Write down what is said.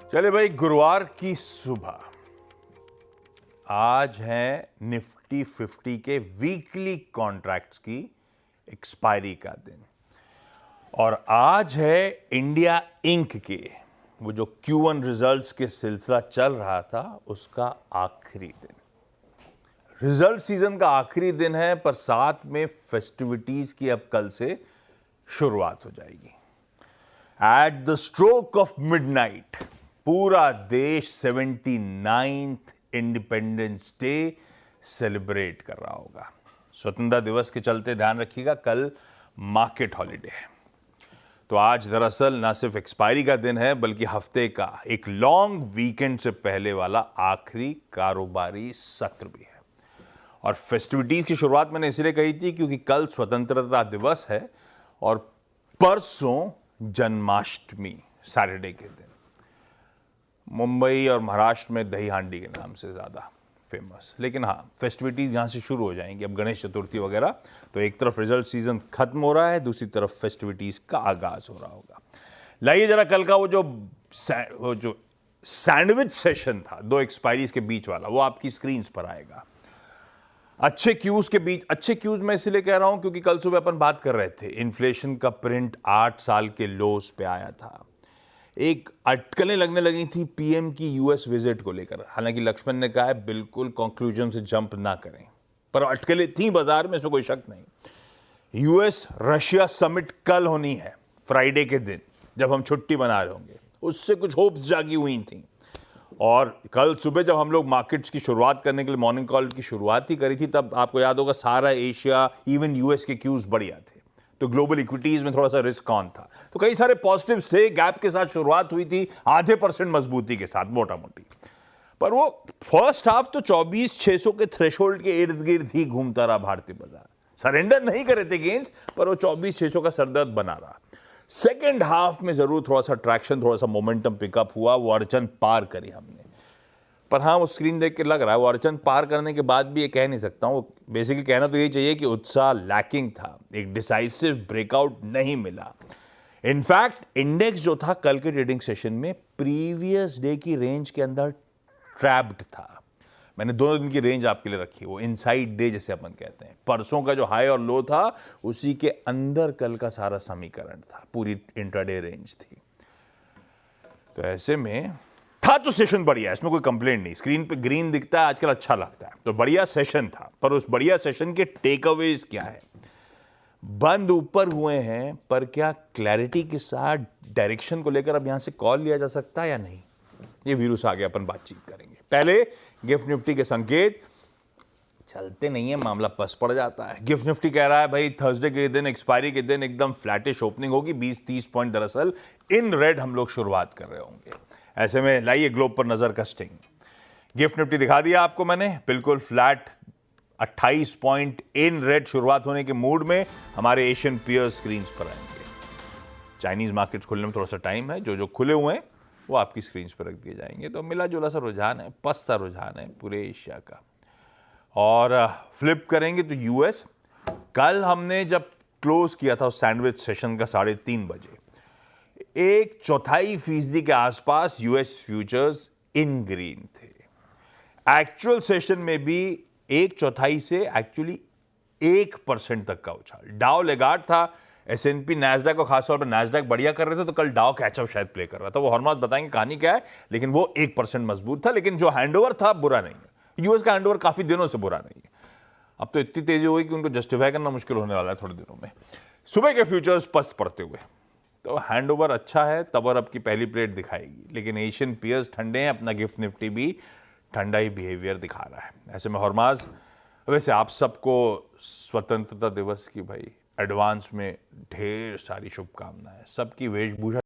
चले भाई, गुरुवार की सुबह आज है निफ्टी 50 के वीकली कॉन्ट्रैक्ट्स की एक्सपायरी का दिन और आज है इंडिया इंक के वो जो Q1 रिजल्ट्स के सिलसिला चल रहा था उसका आखिरी दिन। रिजल्ट सीजन का आखिरी दिन है, पर साथ में फेस्टिविटीज की अब कल से शुरुआत हो जाएगी। At the stroke of midnight पूरा देश 79th इंडिपेंडेंस डे सेलिब्रेट कर रहा होगा। स्वतंत्रता दिवस के चलते ध्यान रखिएगा, कल मार्केट हॉलिडे है। तो आज दरअसल ना सिर्फ एक्सपायरी का दिन है, बल्कि हफ्ते का एक लॉन्ग वीकेंड से पहले वाला आखिरी कारोबारी सत्र भी है। और फेस्टिविटीज की शुरुआत मैंने इसलिए कही थी क्योंकि कल स्वतंत्रता दिवस है और परसों जन्माष्टमी, सैटरडे के दिन। मुंबई और महाराष्ट्र में दही हांडी के नाम से ज़्यादा फेमस, लेकिन हाँ, फेस्टिविटीज़ यहाँ से शुरू हो जाएंगी। अब गणेश चतुर्थी वगैरह, तो एक तरफ रिजल्ट सीजन खत्म हो रहा है, दूसरी तरफ फेस्टिविटीज़ का आगाज़ हो रहा होगा। लाइए जरा कल का वो जो सैंडविच सेशन था दो एक्सपायरीज के बीच वाला, वो आपकी स्क्रीन्स पर आएगा। अच्छे क्यूज के बीच, अच्छे क्यूज मैं इसलिए कह रहा हूं क्योंकि कल सुबह अपन बात कर रहे थे, इन्फ्लेशन का प्रिंट 8 साल के लोस पे आया था। एक अटकलें लगने लगी थी पीएम की यूएस विजिट को लेकर। हालांकि लक्ष्मण ने कहा है बिल्कुल कंक्लूजन से जंप ना करें, पर अटकलें थी बाजार में, इसमें कोई शक नहीं। यूएस रशिया समिट कल होनी है, फ्राइडे के दिन, जब हम छुट्टी मना रहे होंगे। उससे कुछ होप्स जागी हुई थी और कल सुबह जब हम लोग मार्केट्स की शुरुआत करने के लिए मॉर्निंग कॉल की शुरुआत ही करी थी, तब आपको याद होगा सारा एशिया, इवन यूएस के क्यूज बढ़िया थे। तो ग्लोबल इक्विटीज में थोड़ा सा रिस्क ऑन था, तो कई सारे पॉजिटिव्स थे। गैप के साथ शुरुआत हुई थी, आधे % मजबूती के साथ मोटा मोटी। पर वो फर्स्ट हाफ तो 24,600 के थ्रेशोल्ड के इर्द गिर्द ही घूमता रहा भारतीय बाजार। सरेंडर नहीं करे थे गेंस, पर वो 24,600 का सरदर्द बना रहा। सेकेंड हाफ में जरूर थोड़ा सा ट्रैक्शन, थोड़ा सा मोमेंटम पिकअप हुआ, वो अड़चन पार करी हमने। पर हाँ, वो स्क्रीन देख के लग रहा है वो अड़चन पार करने के बाद भी ये कह नहीं सकता हूँ। बेसिकली कहना तो यही चाहिए कि उत्साह लैकिंग था, एक डिसाइसिव ब्रेकआउट नहीं मिला। इनफैक्ट इंडेक्स जो था कल के ट्रेडिंग सेशन में प्रीवियस डे की रेंज के अंदर ट्रैप्ड था। मैंने दोनों दिन की रेंज आपके लिए रखी, वो इनसाइड डे जैसे अपन कहते हैं। परसों का जो हाई और लो था उसी के अंदर कल का सारा समीकरण था, पूरी इंट्राडे रेंज थी। तो ऐसे में था तो सेशन बढ़िया, इसमें कोई कंप्लेंट नहीं। स्क्रीन पे ग्रीन दिखता है आजकल, अच्छा लगता है, तो बढ़िया सेशन था। पर उस बढ़िया सेशन के टेक अवेज क्या है? बंद ऊपर हुए हैं, पर क्या क्लैरिटी के साथ डायरेक्शन को लेकर अब यहां से कॉल लिया जा सकता है या नहीं? ये वीरू से आगे अपन बातचीत करेंगे। पहले गिफ्ट निफ्टी के संकेत चलते नहीं है, मामला पस पड़ जाता है। गिफ्ट निफ्टी कह रहा है भाई थर्सडे के दिन, एक्सपायरी के दिन एकदम फ्लैटिश ओपनिंग होगी, 20-30 पॉइंट दरअसल इन रेड हम लोग शुरुआत कर रहे होंगे। ऐसे में लाइए ग्लोब पर नजर कस्टिंग। गिफ्ट निफ्टी दिखा दिया आपको मैंने, बिल्कुल फ्लैट 28 पॉइंट इन रेड शुरुआत होने के मूड में हमारे एशियन पीयर्स स्क्रीन पर आएंगे। चाइनीज मार्केट्स खुलने में थोड़ा सा टाइम है, जो खुले हुए हैं वो आपकी स्क्रीन पर रख दिए जाएंगे। तो मिला जुला सा रुझान है, पस सा रुझान है पूरे एशिया का। और फ्लिप करेंगे तो यूएस, कल हमने जब क्लोज किया था उस सैंडविच सेशन का 3:30 बजे, 1/4% के आसपास यूएस फ्यूचर्स इन ग्रीन थे। एक्चुअल सेशन में भी 1/4 से एक्चुअली 1% तक का उछाल। डाउ लेगार्ड था, एसएनपी नैस्डैक और खासतौर पर नैस्डैक बढ़िया कर रहे थे, तो कल डाउ कैचअप शायद प्ले कर रहा था। वो हरमास बताएंगे कहानी क्या है, लेकिन वो 1% मजबूत था। लेकिन जो हैंडओवर था बुरा नहीं है, यूएस का हैंडओवर काफी दिनों से बुरा नहीं है। अब तो इतनी तेजी हुई कि उनको जस्टिफाई करना मुश्किल होने वाला है थोड़े दिनों में। सुबह के फ्यूचर्स पस्त पड़ते हुए, तो हैंडओवर अच्छा है, तब अब की पहली प्लेट दिखाएगी। लेकिन एशियन पीयर्स ठंडे हैं, अपना गिफ्ट निफ्टी भी ठंडा ही बिहेवियर दिखा रहा है। ऐसे में हरमाज, वैसे आप सबको स्वतंत्रता दिवस की भाई एडवांस में ढेर सारी शुभकामनाएं। सबकी वेशभूषा